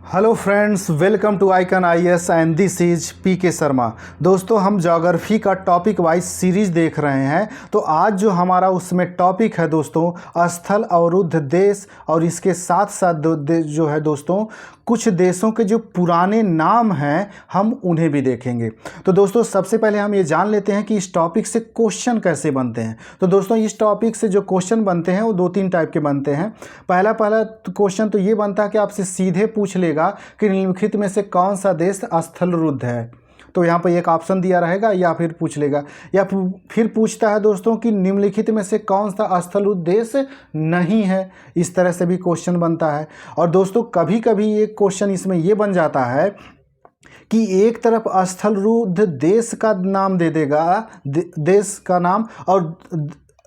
Hello friends, welcome to icon IAS and this is PK Sharma. दोस्तों, हम geography का topic wise series देख रहे हैं। तो आज जो हमारा उसमें टॉपिक है दोस्तों, स्थल अवरुद्ध देश, और इसके साथ साथ जो है दोस्तों कुछ देशों के जो पुराने नाम हैं हम उन्हें भी देखेंगे। तो दोस्तों, सबसे पहले हम ये जान लेते हैं कि इस टॉपिक से क्वेश्चन कैसे बनते हैं। तो दोस्तों, इस टॉपिक से जो क्वेश्चन बनते हैं वो दो तीन टाइप के बनते हैं। पहला क्वेश्चन तो ये बनता है कि आपसे सीधे पूछ लेगा कि निम्नलिखित में से कौन सा देश स्थलरुद्ध है। तो यहाँ पर एक ऑप्शन दिया रहेगा, या फिर पूछ लेगा, या फिर पूछता है दोस्तों कि निम्नलिखित में से कौन सा स्थलरुद्ध देश नहीं है। इस तरह से भी क्वेश्चन बनता है। और दोस्तों, कभी कभी एक क्वेश्चन इसमें ये बन जाता है कि एक तरफ स्थलरुद्ध देश का नाम दे देगा, देश का नाम और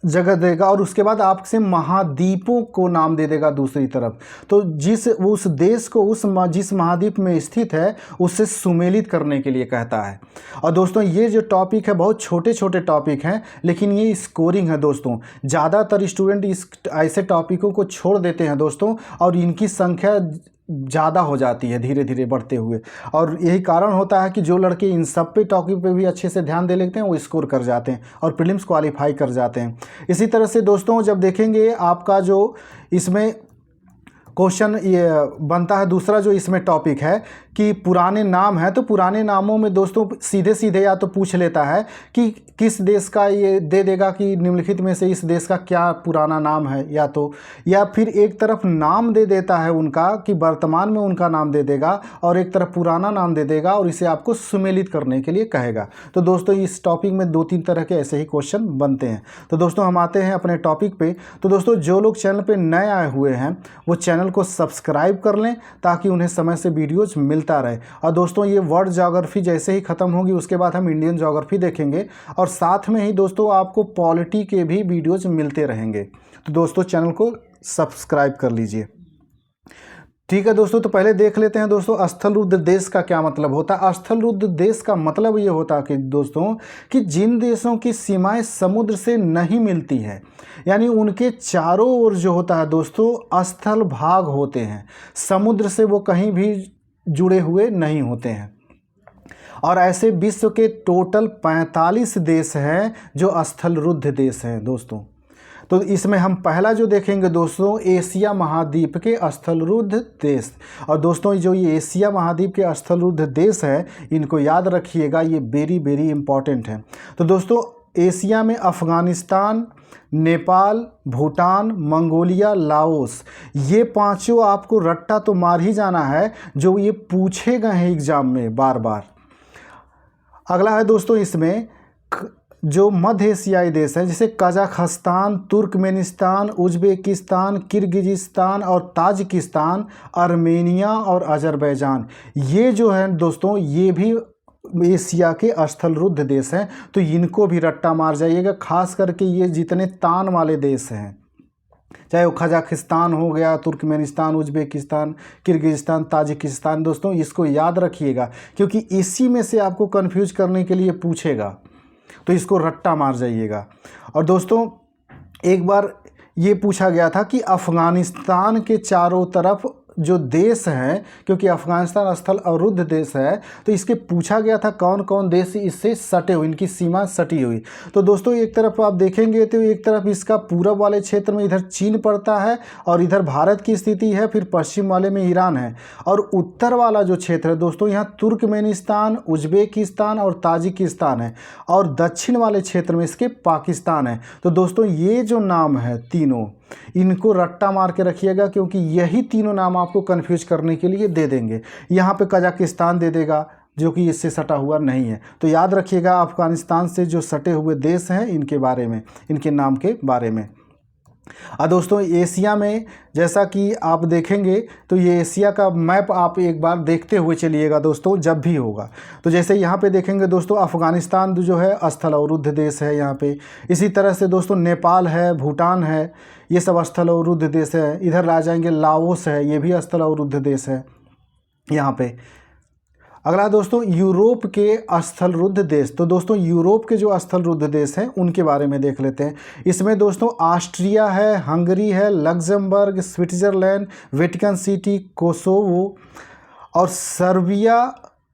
जगह देगा, और उसके बाद आपसे महाद्वीपों को नाम दे देगा दूसरी तरफ। तो उस देश को जिस महाद्वीप में स्थित है उससे सुमेलित करने के लिए कहता है। और दोस्तों, ये जो टॉपिक है बहुत छोटे छोटे टॉपिक हैं, लेकिन ये स्कोरिंग है दोस्तों। ज़्यादातर स्टूडेंट ऐसे टॉपिकों को छोड़ देते हैं दोस्तों, और इनकी संख्या ज़्यादा हो जाती है धीरे धीरे बढ़ते हुए। और यही कारण होता है कि जो लड़के इन सब पे टॉपिक पे भी अच्छे से ध्यान दे लेते हैं वो स्कोर कर जाते हैं और प्रीलिम्स क्वालिफाई कर जाते हैं। इसी तरह से दोस्तों, जब देखेंगे आपका जो इसमें क्वेश्चन ये बनता है, दूसरा जो इसमें टॉपिक है कि पुराने नाम है, तो पुराने नामों में दोस्तों सीधे सीधे या तो पूछ लेता है कि किस देश का, ये दे देगा कि निम्नलिखित में से इस देश का क्या पुराना नाम है, या फिर एक तरफ नाम दे देता है उनका कि वर्तमान में उनका नाम दे देगा, और एक तरफ पुराना नाम दे देगा और इसे आपको सुमेलित करने के लिए कहेगा। तो दोस्तों, इस टॉपिक में दो तीन तरह के ऐसे ही क्वेश्चन बनते हैं। तो दोस्तों, हम आते हैं अपने टॉपिक पे। तो दोस्तों, जो लोग चैनल पे नए आए हुए हैं वो चैनल को सब्सक्राइब कर लें ताकि उन्हें समय से वीडियोज मिलता रहे। और दोस्तों, ये वर्ल्ड ज्योग्राफी जैसे ही ख़त्म होगी उसके बाद हम इंडियन ज्योग्राफी देखेंगे, और साथ में ही दोस्तों आपको पॉलिटी के भी वीडियोज मिलते रहेंगे। तो दोस्तों, चैनल को सब्सक्राइब कर लीजिए। ठीक है दोस्तों, तो पहले देख लेते हैं दोस्तों स्थलरुद्ध देश का क्या मतलब होता है। स्थलरुद्ध देश का मतलब ये होता है कि दोस्तों कि जिन देशों की सीमाएं समुद्र से नहीं मिलती है, यानी उनके चारों ओर जो होता है दोस्तों स्थल भाग होते हैं, समुद्र से वो कहीं भी जुड़े हुए नहीं होते हैं। और ऐसे विश्व के टोटल 45 देश हैं जो स्थलरुद्ध देश हैं दोस्तों। तो इसमें हम पहला जो देखेंगे दोस्तों, एशिया महाद्वीप के स्थलरुद्ध देश। और दोस्तों, जो ये एशिया महाद्वीप के स्थलरुद्ध देश है, इनको याद रखिएगा, ये वेरी वेरी इंपॉर्टेंट है। तो दोस्तों, एशिया में अफ़गानिस्तान, नेपाल, भूटान, मंगोलिया, लाओस, ये पांचों आपको रट्टा तो मार ही जाना है, जो ये पूछे गए हैं एग्जाम में बार बार। अगला है दोस्तों, इसमें जो मध्य एशियाई देश हैं जैसे कजाकिस्तान, तुर्कमेनिस्तान, उज्बेकिस्तान, किर्गिजिस्तान और ताजिकिस्तान, आर्मेनिया और अजरबैजान, ये जो है दोस्तों ये भी एशिया के स्थलरुद्ध देश हैं। तो इनको भी रट्टा मार जाइएगा, खास करके ये जितने तान वाले देश हैं, चाहे वो कजाकिस्तान हो गया, तुर्कमेनिस्तान, उज्बेकिस्तान, किर्गिजिस्तान, ताजिकिस्तान, दोस्तों इसको याद रखिएगा, क्योंकि इसी में से आपको कंफ्यूज करने के लिए पूछेगा, तो इसको रट्टा मार जाइएगा। और दोस्तों, एक बार ये पूछा गया था कि अफ़गानिस्तान के चारों तरफ जो देश हैं, क्योंकि अफ़गानिस्तान स्थल अवरुद्ध देश है, तो इसके पूछा गया था कौन कौन देश इससे सटे हुए, इनकी सीमा सटी हुई। तो दोस्तों, एक तरफ आप देखेंगे तो एक तरफ इसका पूरब वाले क्षेत्र में इधर चीन पड़ता है, और इधर भारत की स्थिति है, फिर पश्चिम वाले में ईरान है, और उत्तर वाला जो क्षेत्र है दोस्तों यहाँ तुर्कमेनिस्तान, उज्बेकिस्तान और ताजिकिस्तान है, और दक्षिण वाले क्षेत्र में इसके पाकिस्तान है। तो दोस्तों, ये जो नाम है तीनों, इनको रट्टा मार के रखिएगा, क्योंकि यही तीनों नाम आपको कंफ्यूज करने के लिए दे देंगे। यहाँ पे कजाकिस्तान दे देगा जो कि इससे सटा हुआ नहीं है। तो याद रखिएगा, अफ़गानिस्तान से जो सटे हुए देश हैं इनके बारे में, इनके नाम के बारे में। दोस्तों, एशिया में जैसा कि आप देखेंगे तो ये एशिया का मैप आप एक बार देखते हुए चलिएगा दोस्तों जब भी होगा। तो जैसे यहाँ पे देखेंगे दोस्तों, अफ़गानिस्तान जो है स्थल अवरुद्ध देश है यहाँ पे। इसी तरह से दोस्तों नेपाल है, भूटान है, ये सब स्थल अवरुद्ध देश है। इधर आ जाएंगे लाओस है, ये भी स्थल अवरुद्ध देश है यहाँ पे। अगला दोस्तों, यूरोप के स्थलरुद्ध देश। तो दोस्तों, यूरोप के जो स्थलरुद्ध देश हैं उनके बारे में देख लेते हैं। इसमें दोस्तों ऑस्ट्रिया है, हंगरी है, Luxembourg, Switzerland, Vatican city, Kosovo, और सर्बिया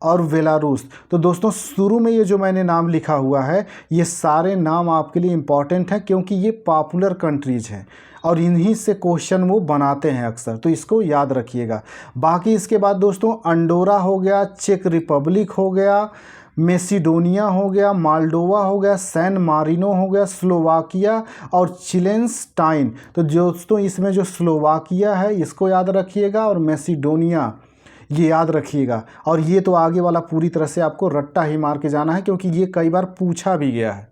और बेलारूस। तो दोस्तों शुरू में ये जो मैंने नाम लिखा हुआ है, ये सारे नाम आपके लिए इम्पॉर्टेंट हैं क्योंकि ये पॉपुलर कंट्रीज हैं और इन्हीं से क्वेश्चन वो बनाते हैं अक्सर, तो इसको याद रखिएगा। बाकी इसके बाद दोस्तों अंडोरा हो गया, चेक रिपब्लिक हो गया, मेसिडोनिया हो गया, माल्डोवा हो गया, सैन मारिनो हो गया, स्लोवाकिया और चिलेंस्टाइन। तो दोस्तों इसमें जो स्लोवाकिया है इसको याद रखिएगा और मेसिडोनिया ये याद रखिएगा। और ये तो आगे वाला पूरी तरह से आपको रट्टा ही मार के जाना है क्योंकि ये कई बार पूछा भी गया है।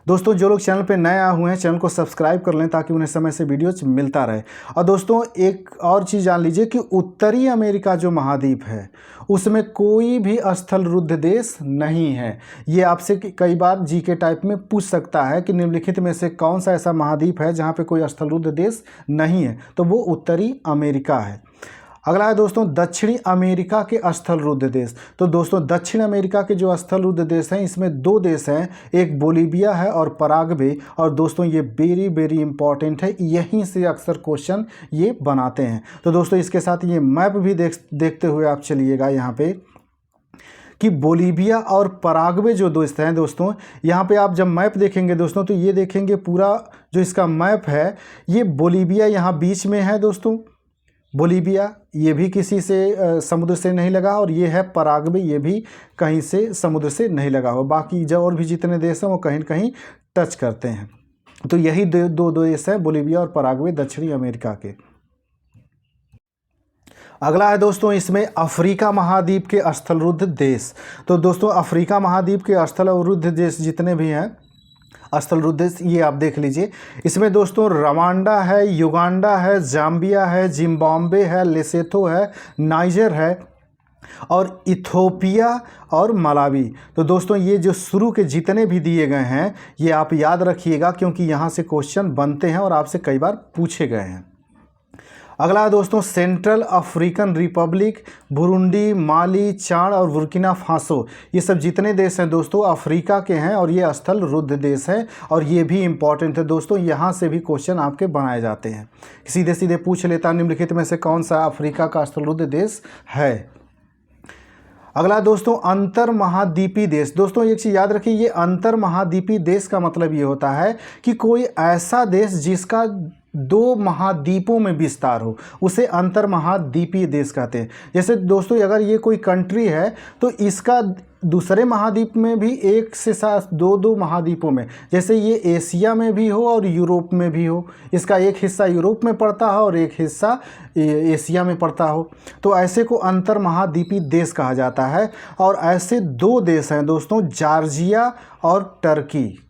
दोस्तों जो लोग चैनल पे नए आए हुए हैं चैनल को सब्सक्राइब कर लें ताकि उन्हें समय से वीडियोज मिलता रहे। और दोस्तों एक और चीज़ जान लीजिए कि उत्तरी अमेरिका जो महाद्वीप है उसमें कोई भी स्थल रुद्ध देश नहीं है। ये आपसे कई बार जीके टाइप में पूछ सकता है कि निम्नलिखित में से कौन सा ऐसा महाद्वीप है जहाँ पे कोई स्थल रुद्ध देश नहीं है, तो वो उत्तरी अमेरिका है। अगला है दोस्तों दक्षिणी अमेरिका के स्थल रुद्ध देश। तो दोस्तों दक्षिण अमेरिका के जो स्थल रुद्ध देश हैं इसमें दो देश हैं, एक बोलीविया है और पराग्वे। और दोस्तों ये वेरी वेरी इंपॉर्टेंट है, यहीं से अक्सर क्वेश्चन ये बनाते हैं। तो दोस्तों इसके साथ ये मैप भी देखते हुए आप चलिएगा यहाँ पे कि बोलीविया और पराग्वे जो दोस्त हैं दोस्तों, यहाँ पे आप जब मैप देखेंगे दोस्तों तो ये देखेंगे पूरा जो इसका मैप है, ये बोलीविया यहाँ बीच में है दोस्तों। बोलीविया ये भी किसी से समुद्र से नहीं लगा और ये है पराग्वे, ये भी कहीं से समुद्र से नहीं लगा हुआ। बाकी जो और भी जितने देश हैं वो कहीं न कहीं टच करते हैं। तो यही दो देश हैं, बोलीविया और पराग्वे, दक्षिणी अमेरिका के। अगला है दोस्तों इसमें अफ्रीका महाद्वीप के स्थल रुद्ध देश। तो दोस्तों अफ्रीका महाद्वीप के स्थल रुद्ध देश जितने भी हैं स्थल रुद्ध देश, ये आप देख लीजिए। इसमें दोस्तों रवांडा है, युगांडा है, जाम्बिया है, जिम्बाब्वे है, लेसोथो है, नाइजर है और इथोपिया और मलावी। तो दोस्तों ये जो शुरू के जितने भी दिए गए हैं ये आप याद रखिएगा क्योंकि यहाँ से क्वेश्चन बनते हैं और आपसे कई बार पूछे गए हैं। अगला है दोस्तों सेंट्रल अफ्रीकन रिपब्लिक, बुरुंडी, माली, चाड और बुर्किना फासो। ये सब जितने देश हैं दोस्तों अफ्रीका के हैं और ये स्थल रुद्ध देश है और ये भी इम्पॉर्टेंट है दोस्तों, यहाँ से भी क्वेश्चन आपके बनाए जाते हैं। सीधे सीधे पूछ लेता निम्नलिखित में से कौन सा अफ्रीका का स्थल रुद्ध देश है। अगला दोस्तों अंतर महाद्वीपीय देश। दोस्तों एक चीज़ याद रखिए, ये अंतर महाद्वीपीय देश का मतलब ये होता है कि कोई ऐसा देश जिसका दो महाद्वीपों में विस्तार हो, उसे अंतर महाद्वीपीय देश कहते हैं। जैसे दोस्तों अगर ये कोई कंट्री है तो इसका दूसरे महाद्वीप में भी एक से साथ दो महाद्वीपों में, जैसे ये एशिया में भी हो और यूरोप में भी हो, इसका एक हिस्सा यूरोप में पड़ता है और एक हिस्सा एशिया में पड़ता हो, तो ऐसे को अंतर महाद्वीपीय देश कहा जाता है। और ऐसे दो देश हैं दोस्तों, जॉर्जिया और टर्की।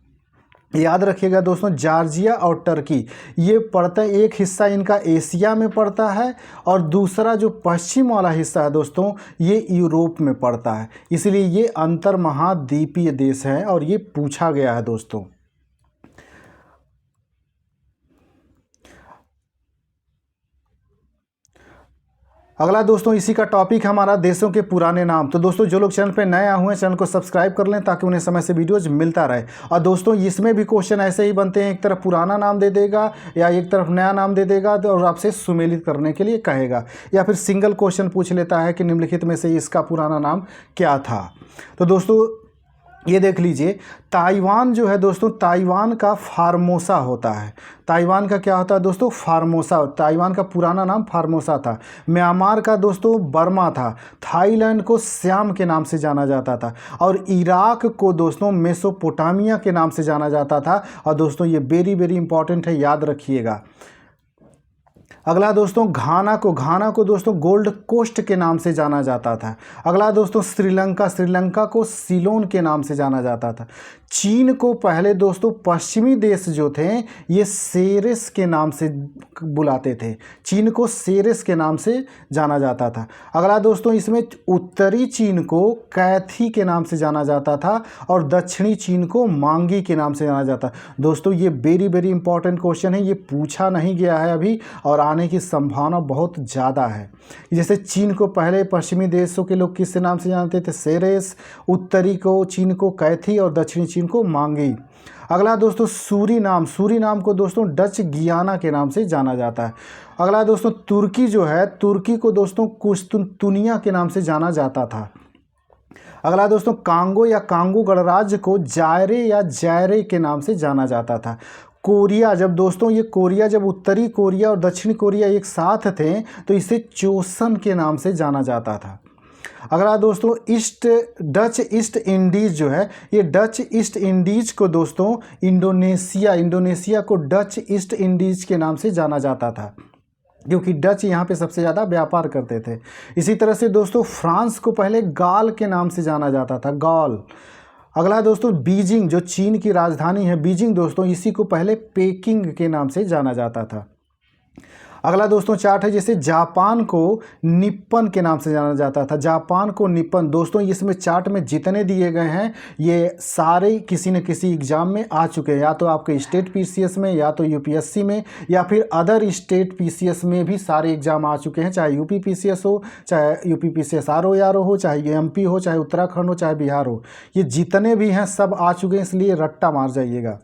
याद रखिएगा दोस्तों जॉर्जिया और टर्की ये पड़ता है, एक हिस्सा इनका एशिया में पड़ता है और दूसरा जो पश्चिम वाला हिस्सा है दोस्तों ये यूरोप में पड़ता है, इसलिए ये अंतर महाद्वीपीय देश है और ये पूछा गया है दोस्तों। अगला दोस्तों इसी का टॉपिक हमारा देशों के पुराने नाम। तो दोस्तों जो लोग चैनल पे नए आए हुए हैं चैनल को सब्सक्राइब कर लें ताकि उन्हें समय से वीडियोज मिलता रहे। और दोस्तों इसमें भी क्वेश्चन ऐसे ही बनते हैं, एक तरफ पुराना नाम दे देगा या एक तरफ नया नाम दे देगा और आपसे सुमेलित करने के लिए कहेगा, या फिर सिंगल क्वेश्चन पूछ लेता है कि निम्नलिखित में से इसका पुराना नाम क्या था। तो दोस्तों ये देख लीजिए ताइवान जो है दोस्तों, ताइवान का फार्मोसा होता है। ताइवान का क्या होता है दोस्तों? फार्मोसा। ताइवान का पुराना नाम फार्मोसा था। म्यांमार का दोस्तों बर्मा था। थाईलैंड को श्याम के नाम से जाना जाता था और इराक को दोस्तों मेसोपोटामिया के नाम से जाना जाता था। और दोस्तों ये वेरी वेरी इंपॉर्टेंट है, याद रखिएगा। अगला दोस्तों घाना को दोस्तों गोल्ड कोस्ट के नाम से जाना जाता था। अगला दोस्तों श्रीलंका को सीलोन के नाम से जाना जाता था। चीन को पहले दोस्तों पश्चिमी देश जो थे ये सेरेस के नाम से बुलाते थे, चीन को सेरेस के नाम से जाना जाता था। अगला दोस्तों इसमें उत्तरी चीन को कैथी के नाम से जाना जाता था और दक्षिणी चीन को मांगी के नाम से जाना जाता। दोस्तों ये वेरी वेरी इंपॉर्टेंट क्वेश्चन है, ये पूछा नहीं गया है अभी और आने की संभावना बहुत ज़्यादा है। जैसे चीन को पहले पश्चिमी देशों के लोग किस नाम से जानते थे? सेरेस। उत्तरी को चीन को कैथी और दक्षिणी चीन को मांगी। अगला दोस्तों सूरीनाम को दोस्तों डच गियाना के नाम से जाना जाता है। अगला दोस्तों तुर्की जो है, तुर्की को दोस्तों कुश्तुनतुनिया के नाम से जाना जाता था। अगला दोस्तों कांगो या कांगो गणराज्य को जायरे या जैरे के नाम से जाना जाता था। कोरिया, जब दोस्तों ये कोरिया, जब उत्तरी कोरिया और दक्षिणी कोरिया एक साथ थे तो इसे चोसन के नाम से जाना जाता था। अगला दोस्तों डच ईस्ट इंडीज़ जो है, ये डच ईस्ट इंडीज़ को दोस्तों इंडोनेशिया को डच ईस्ट इंडीज़ के नाम से जाना जाता था, क्योंकि डच यहाँ पे सबसे ज़्यादा व्यापार करते थे। इसी तरह से दोस्तों फ्रांस को पहले गाल के नाम से जाना जाता था, गाल। अगला दोस्तों बीजिंग, जो चीन की राजधानी है बीजिंग दोस्तों, इसी को पहले पेकिंग के नाम से जाना जाता था। अगला दोस्तों चार्ट है, जैसे जापान को निप्पन के नाम से जाना जाता था, जापान को निप्पन। दोस्तों इसमें चार्ट में जितने दिए गए हैं ये सारे किसी न किसी एग्जाम में आ चुके हैं, या तो आपके स्टेट पीसीएस में, या तो यूपीएससी में, या फिर अदर स्टेट पीसीएस में भी सारे एग्जाम आ चुके हैं, चाहे यूपी पीसीएस हो, चाहे यूपी पीसीएस आरओ हो, चाहे एमपी हो, चाहे उत्तराखंड हो, चाहे बिहार हो, ये जितने भी हैं सब आ चुके हैं, इसलिए रट्टा मार जाइएगा।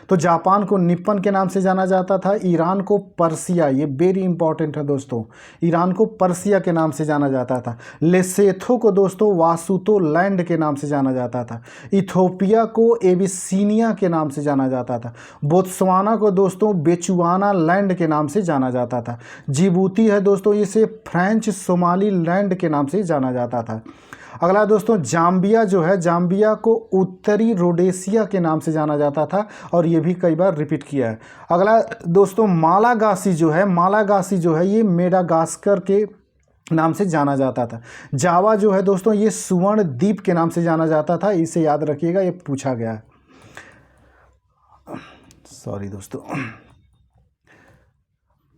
तो जापान को निप्पन के नाम से जाना जाता था। ईरान को पर्सिया, ये वेरी इंपॉर्टेंट है दोस्तों, ईरान को पर्सिया के नाम से जाना जाता था। लेसेथो को दोस्तों वासुतो लैंड के नाम से जाना जाता था। इथोपिया को एबिसीनिया के नाम से जाना जाता था। बोत्सवाना को दोस्तों बेचुआना लैंड के नाम से जाना जाता था। जिबूती है दोस्तों, इसे फ्रेंच सोमाली लैंड के नाम से जाना जाता था। अगला दोस्तों जाम्बिया जो है, जाम्बिया को उत्तरी रोडेशिया के नाम से जाना जाता था, और ये भी कई बार रिपीट किया है। अगला दोस्तों मालागासी जो है, मालागासी जो है ये मेडागास्कर के नाम से जाना जाता था। जावा जो है दोस्तों ये सुवर्ण द्वीप के नाम से जाना जाता था, इसे याद रखिएगा, ये पूछा गया है। सॉरी दोस्तों।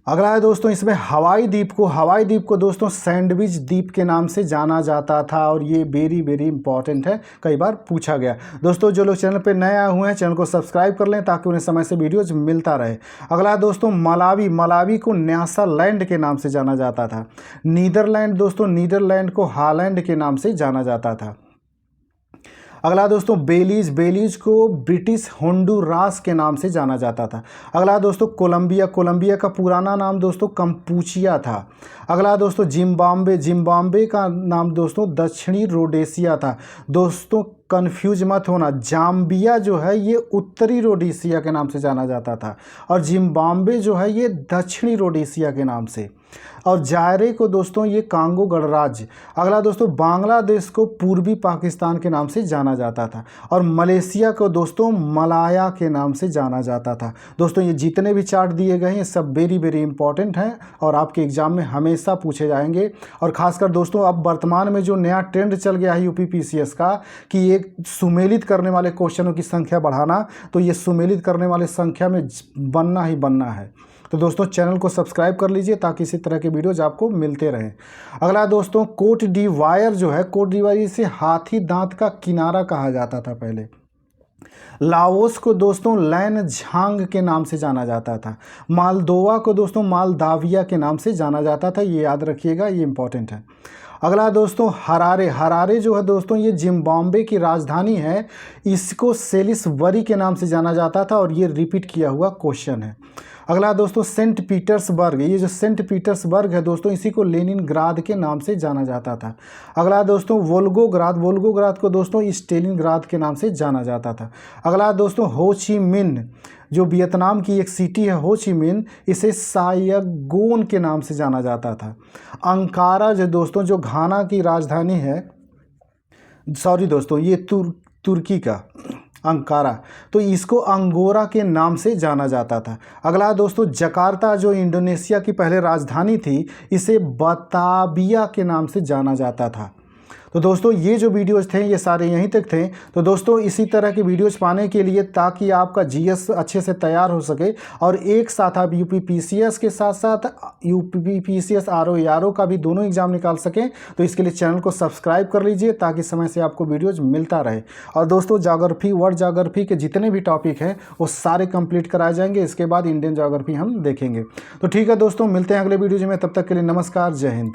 अगला है दोस्तों इसमें हवाई द्वीप को दोस्तों सैंडविच द्वीप के नाम से जाना जाता था, और ये वेरी वेरी इंपॉर्टेंट है, कई बार पूछा गया। दोस्तों जो लोग चैनल पे नए आए हुए हैं चैनल को सब्सक्राइब कर लें ताकि उन्हें समय से वीडियोज मिलता रहे। अगला दोस्तों मलावी को न्यासालैंड के नाम से जाना जाता था। नीदरलैंड दोस्तों, नीदरलैंड को हालैंड के नाम से जाना जाता था। अगला दोस्तों बेलीज को ब्रिटिश होंडुरास के नाम से जाना जाता था। अगला दोस्तों कोलंबिया का पुराना नाम दोस्तों कंपूचिया था। अगला दोस्तों जिम्बाब्वे का नाम दोस्तों दक्षिणी रोडेशिया था। दोस्तों कन्फ्यूज मत होना, जाम्बिया जो है ये उत्तरी रोडेशिया के नाम से जाना जाता था, और जिम्बाब्वे जो है ये दक्षिणी रोडेशिया के नाम से, और जायरे को दोस्तों ये कांगो गणराज्य। अगला दोस्तों बांग्लादेश को पूर्वी पाकिस्तान के नाम से जाना जाता था, और मलेशिया को दोस्तों मलाया के नाम से जाना जाता था। दोस्तों ये जितने भी चार्ट दिए गए हैं सब वेरी वेरी इंपॉर्टेंट हैं, और आपके एग्जाम में हमेशा पूछे जाएंगे। और खासकर दोस्तों अब वर्तमान में जो नया ट्रेंड चल गया है यूपी पीसीएस का कि एक सुमेलित करने वाले क्वेश्चनों की संख्या बढ़ाना, तो ये सुमेलित करने वाले संख्या में बनना ही बनना है। तो दोस्तों चैनल को सब्सक्राइब कर लीजिए ताकि इसी तरह के वीडियोज आपको मिलते रहें। अगला दोस्तों कोट डिवायर जो है, कोट डिवायर इसे हाथी दांत का किनारा कहा जाता था पहले। लाओस को दोस्तों लैन झांग के नाम से जाना जाता था। मालदोवा को दोस्तों मालदाविया के नाम से जाना जाता था, ये याद रखिएगा, ये इंपॉर्टेंट है। अगला दोस्तों हरारे जो है दोस्तों ये जिम्बाब्वे की राजधानी है, इसको सेलिसबरी के नाम से जाना जाता था, और ये रिपीट किया हुआ क्वेश्चन है। अगला दोस्तों सेंट पीटर्सबर्ग, ये जो सेंट पीटर्सबर्ग है दोस्तों इसी को लेनिनग्राद के नाम से जाना जाता था। अगला दोस्तों वोल्गोग्राद को दोस्तों स्टेलिनग्राद के नाम से जाना जाता था। अगला दोस्तों हो ची मिन्ह, जो वियतनाम की एक सिटी है हो ची मिन्ह, इसे सायगोन के नाम से जाना जाता था। अंकारा जो दोस्तों जो घाना की राजधानी है, सॉरी दोस्तों ये तुर्की का अंकारा, तो इसको अंगोरा के नाम से जाना जाता था। अगला दोस्तों जकार्ता जो इंडोनेशिया की पहले राजधानी थी, इसे बताबिया के नाम से जाना जाता था। तो दोस्तों ये जो वीडियोज़ थे ये सारे यहीं तक थे। तो दोस्तों इसी तरह के वीडियोज़ पाने के लिए, ताकि आपका जीएस अच्छे से तैयार हो सके और एक साथ आप यूपी पीसीएस के साथ साथ यूपी पीसीएस आरओ का भी दोनों एग्जाम निकाल सकें, तो इसके लिए चैनल को सब्सक्राइब कर लीजिए ताकि समय से आपको वीडियोज़ मिलता रहे। और दोस्तों वर्ल्ड ज्योग्राफी के जितने भी टॉपिक हैं वो सारे कंप्लीट कराए जाएंगे, इसके बाद इंडियन ज्योग्राफी हम देखेंगे। तो ठीक है दोस्तों, मिलते हैं अगले वीडियोज़ में, तब तक के लिए नमस्कार, जय हिंद।